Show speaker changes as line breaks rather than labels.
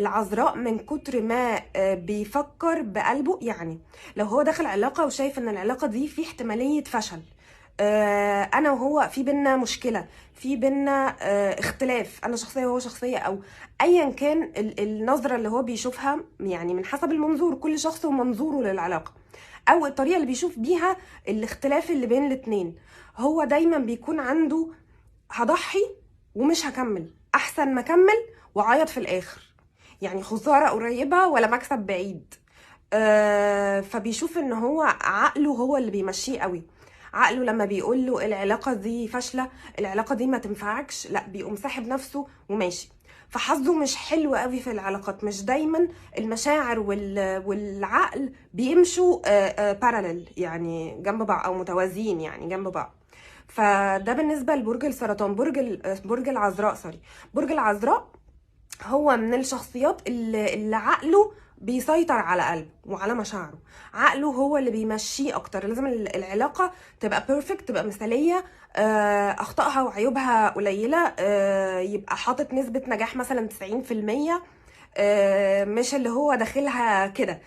العذراء من كتر ما بيفكر بقلبه، يعني لو هو داخل علاقة وشايف ان العلاقة دي في احتمالية فشل، انا وهو في بينا مشكلة، في بينا اختلاف، انا شخصية وهو شخصية، او ايا كان النظرة اللي هو بيشوفها، يعني من حسب المنظور، كل شخص ومنظوره للعلاقة او الطريقة اللي بيشوف بيها الاختلاف اللي بين الاتنين. هو دايما بيكون عنده هضحي ومش هكمل، احسن ما اكمل واعيط في الاخر، يعني خسارة قريبة ولا مكسب بعيد. فبيشوف ان هو عقله هو اللي بيمشيه قوي. عقله لما بيقول له العلاقة دي فاشلة، العلاقة دي ما تنفعكش، لا بيقوم ساحب نفسه وماشي. فحظه مش حلو قوي في العلاقات، مش دايما المشاعر والعقل بيمشوا بارالل، يعني جنب بعض، او متوازيين يعني جنب بعض. فده بالنسبة لبرج السرطان. برج العذراء، سوري، برج العذراء هو من الشخصيات اللي عقله بيسيطر على قلبه وعلى مشاعره. عقله هو اللي بيمشيه اكتر. لازم العلاقة تبقى بيرفكت، تبقى مثالية، اخطائها وعيوبها قليلة، يبقى حاطط نسبة نجاح مثلا 90%، مش اللي هو داخلها كده